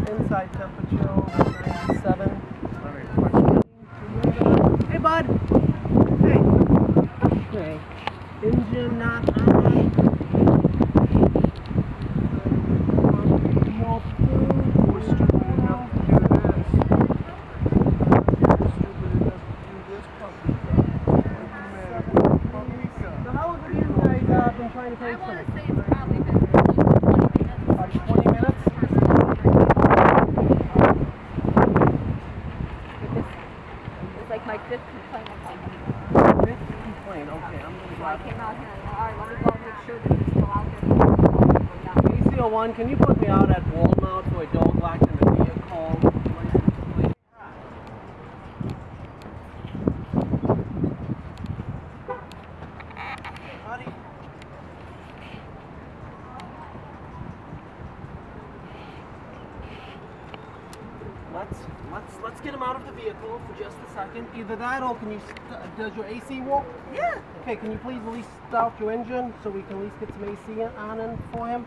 Inside temperature 97. Hey, bud. Hey. Okay. Engine not on. More food. We're stupid enough to do this. We're stupid enough to do this puppy car. So how long have you guys been trying to take I want some? to say it's probably been 20 minutes? It's like my fifth complaint on company. Fifth complaint. Okay, I'm going to So I drive. came out here and alright, let me go make sure that it's still out there. AC01, can you put me out at Walmart for a dog locked in the vehicle? License plate. Buddy. Let's get him out of the vehicle for just a second. Either that or can you, does your AC work? Yeah. Okay, can you please at least start your engine so we can at least get some AC on in for him?